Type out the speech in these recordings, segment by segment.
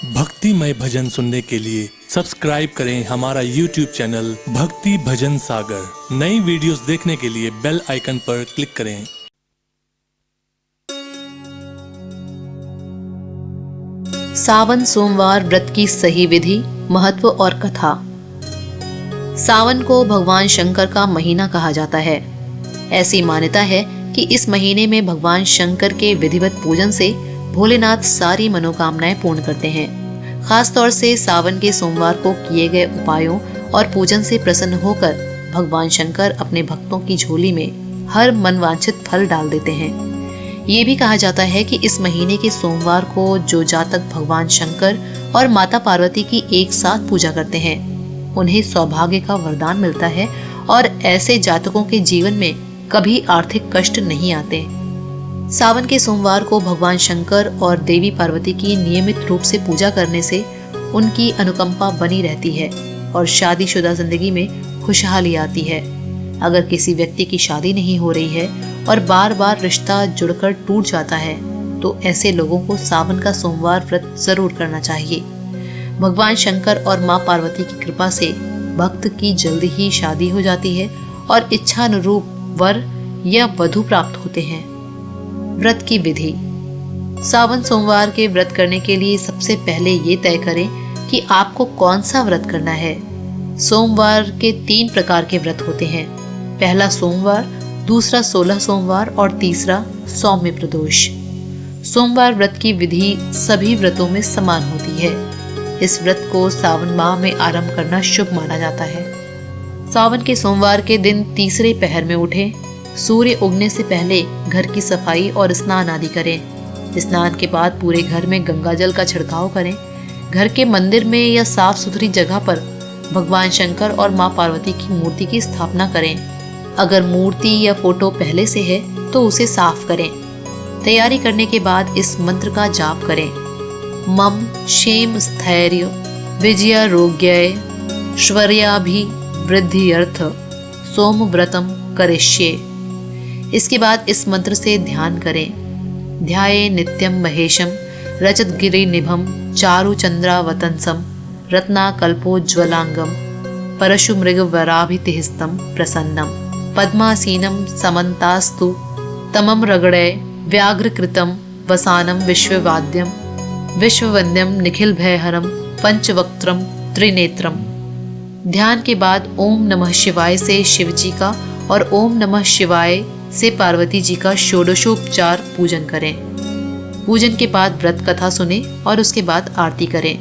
भक्तिमय भजन सुनने के लिए सब्सक्राइब करें हमारा YouTube चैनल भक्ति भजन सागर। नई वीडियोस देखने के लिए बेल आइकन पर क्लिक करें। सावन सोमवार व्रत की सही विधि, महत्व और कथा। सावन को भगवान शंकर का महीना कहा जाता है। ऐसी मान्यता है कि इस महीने में भगवान शंकर के विधिवत पूजन से भोलेनाथ सारी मनोकामनाएं पूर्ण करते हैं। खास तौर से सावन के सोमवार को किए गए उपायों और पूजन से प्रसन्न होकर भगवान शंकर अपने भक्तों की झोली में हर मनवांछित फल डाल देते हैं। ये भी कहा जाता है कि इस महीने के सोमवार को जो जातक भगवान शंकर और माता पार्वती की एक साथ पूजा करते हैं, उन्हें सौभाग्य का वरदान मिलता है और ऐसे जातकों के जीवन में कभी आर्थिक कष्ट नहीं आते। सावन के सोमवार को भगवान शंकर और देवी पार्वती की नियमित रूप से पूजा करने से उनकी अनुकंपा बनी रहती है और शादीशुदा जिंदगी में खुशहाली आती है। अगर किसी व्यक्ति की शादी नहीं हो रही है और बार बार रिश्ता जुड़कर टूट जाता है, तो ऐसे लोगों को सावन का सोमवार व्रत जरूर करना चाहिए। भगवान शंकर और माँ पार्वती की कृपा से भक्त की जल्दी ही शादी हो जाती है और इच्छा अनुरूप वर या वधू प्राप्त होते हैं। व्रत की विधि। सावन सोमवार के व्रत करने के लिए सबसे पहले ये तय करें कि आपको कौन सा व्रत करना है। सोमवार के 3 प्रकार के व्रत होते हैं। पहला सोमवार, दूसरा 16 सोमवार और तीसरा सौम्य प्रदोष। सोमवार व्रत की विधि सभी व्रतों में समान होती है। इस व्रत को सावन माह में आरंभ करना शुभ माना जाता है। सावन के सोमवार के दिन तीसरे पहर में उठें, सूर्य उगने से पहले घर की सफाई और स्नान आदि करें। स्नान के बाद पूरे घर में गंगा जल का छिड़काव करें। घर के मंदिर में या साफ सुथरी जगह पर भगवान शंकर और माँ पार्वती की मूर्ति की स्थापना करें। अगर मूर्ति या फोटो पहले से है तो उसे साफ करें। तैयारी करने के बाद इस मंत्र का जाप करें। मम क्षेम स्थैर्य विजयारोग्याय श्वर्याभिवृद्ध्यर्थ सोमव्रतम करिष्ये। इसके बाद इस मंत्र से ध्यान करें। ध्याये नित्यं महेशं रजतगिरिनिभं चारुचंद्रावतंसं रत्नाकल्पोज्ज्वलांगं परशुमृगवराभितिहस्तं प्रसन्नं पद्मासीनं समन्तास्तु तमं रगड़े व्याघ्रकृतं वसानं विश्ववाद्यं विश्ववन्द्यं निखिलभयहरं पंचवक्त्रं त्रिनेत्रम्। ध्यान के बाद ओम नमः शिवाय से शिवजी का और ओम नमः शिवाय से पार्वती जी का षोडशोपचार पूजन करें। पूजन के बाद व्रत कथा सुने और उसके बाद आरती करें।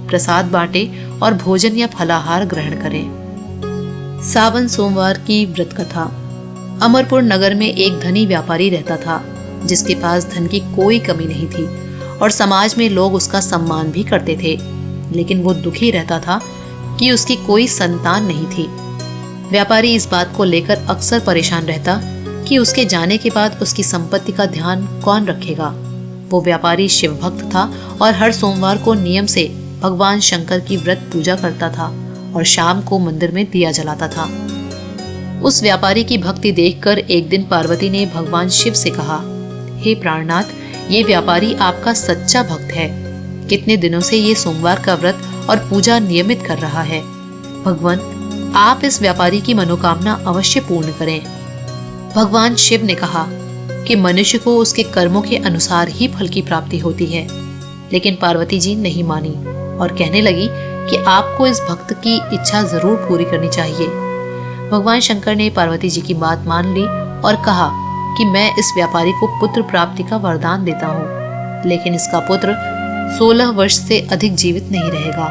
प्रसाद बांटें और भोजन या फलाहार ग्रहण करें। सावन सोमवार की व्रत कथा। अमरपुर नगर में एक धनी व्यापारी रहता था, जिसके पास धन की कोई कमी नहीं थी और समाज में लोग उसका सम्मान भी करते थे। लेकिन वो दुखी रहता था कि उसकी कोई संतान नहीं थी। व्यापारी इस बात को लेकर अक्सर परेशान रहता कि उसके जाने के बाद उसकी संपत्ति का ध्यान कौन रखेगा। वो व्यापारी शिव भक्त था और हर सोमवार को नियम से भगवान शंकर की व्रत पूजा करता था और शाम को मंदिर में दिया जलाता था। उस व्यापारी की भक्ति देखकर एक दिन पार्वती ने भगवान शिव से कहा, हे प्राणनाथ, ये व्यापारी आपका सच्चा भक्त है। कितने दिनों से ये सोमवार का व्रत और पूजा नियमित कर रहा है। भगवान, आप इस व्यापारी की मनोकामना अवश्य पूर्ण करें। भगवान शिव ने कहा कि मनुष्य को उसके कर्मों के अनुसार ही फल की प्राप्ति होती है। लेकिन पार्वती जी नहीं मानी और कहने लगी कि आपको इस भक्त की इच्छा जरूर पूरी करनी चाहिए। भगवान शंकर ने पार्वती जी की बात मान ली और कहा कि मैं इस व्यापारी को पुत्र प्राप्ति का वरदान देता हूँ, लेकिन इसका पुत्र 16 वर्ष से अधिक जीवित नहीं रहेगा।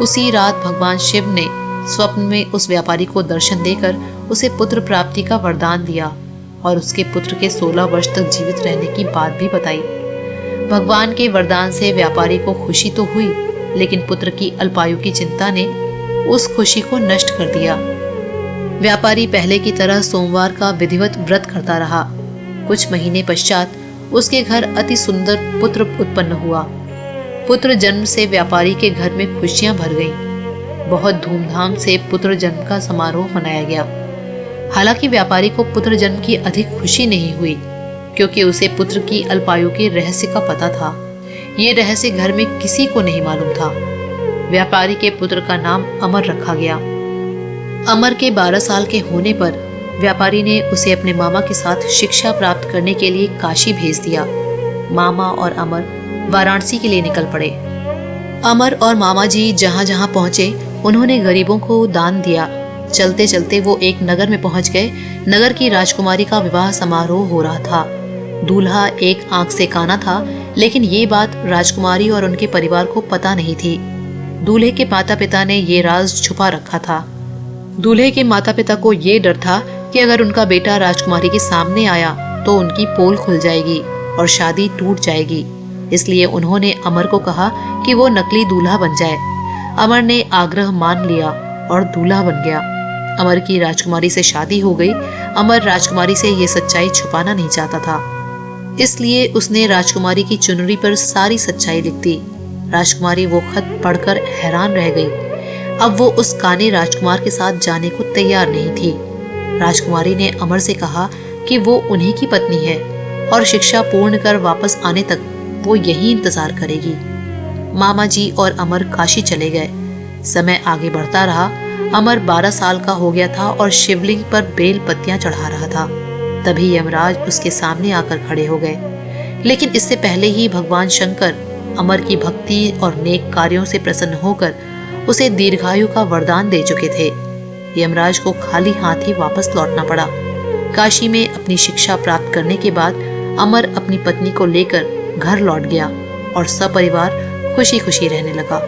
उसी रात भगवान शिव ने स्वप्न में उस व्यापारी को दर्शन देकर उसे पुत्र प्राप्ति का वरदान दिया और उसके पुत्र के 16 वर्ष तक जीवित रहने की बात भी बताई। भगवान के वरदान से व्यापारी को खुशी तो हुई, लेकिन पुत्र की अल्पायु की चिंता ने उस खुशी को नष्ट कर दिया। व्यापारी पहले की तरह सोमवार का विधिवत व्रत करता रहा। कुछ महीने पश्चात उसके घर अति सुंदर पुत्र उत्पन्न हुआ। पुत्र जन्म से व्यापारी के घर में खुशियां भर गईं। बहुत धूमधाम से पुत्र जन्म का समारोह मनाया गया। हालांकि व्यापारी को पुत्र जन्म की अधिक खुशी नहीं हुई, क्योंकि उसे पुत्र की अल्पायु के रहस्य का पता था। ये रहस्य घर में किसी को नहीं मालूम था। व्यापारी के पुत्र का नाम अमर रखा गया। अमर के 12 साल के होने पर व्यापारी ने उसे अपने मामा के साथ शिक्षा प्राप्त करने के लिए काशी भेज दिया। मामा और अमर वाराणसी के लिए निकल पड़े। अमर और मामा जी जहाँ जहाँ पहुँचे उन्होंने गरीबों को दान दिया। चलते चलते वो एक नगर में पहुँच गए। नगर की राजकुमारी का विवाह समारोह हो रहा था। दूल्हा एक आंख से काना था, लेकिन ये बात राजकुमारी और उनके परिवार को पता नहीं थी। दूल्हे के माता पिता ने ये राज छुपा रखा था। दूल्हे के माता पिता को ये डर था कि अगर उनका बेटा राजकुमारी के सामने आया तो उनकी पोल खुल जाएगी और शादी टूट जाएगी। इसलिए उन्होंने अमर को कहा कि वो नकली दूल्हा बन जाए। अमर ने आग्रह मान लिया और दूल्हा बन गया। अमर की राजकुमारी से शादी हो गई। अमर राजकुमारी से ये सच्चाई छुपाना नहीं चाहता था, इसलिए उसने राजकुमारी की चुनरी पर सारी सच्चाई लिख दी। राजकुमारी वो खत पढ़कर हैरान रह गई। अब वो उस काने राजकुमार के साथ जाने को तैयार नहीं थी। राजकुमारी ने अमर से कहा कि वो उन्हीं की पत्नी है और शिक्षा पूर्ण कर वापस आने तक वो यही इंतजार करेगी। मामा जी और अमर काशी चले गए। समय आगे बढ़ता रहा। अमर 12 साल का हो गया था और शिवलिंग पर बेल पत्तियां चढ़ा रहा था। तभी यमराज उसके सामने आकर खड़े हो गए। लेकिन इससे पहले ही भगवान शंकर अमर की भक्ति और नेक कार्यों से प्रसन्न होकर उसे दीर्घायु का वरदान दे चुके थे। यमराज को खाली हाथ ही वापस लौटना पड़ा। काशी में अपनी शिक्षा प्राप्त करने के बाद अमर अपनी पत्नी को लेकर घर लौट गया और सपरिवार खुशी खुशी रहने लगा।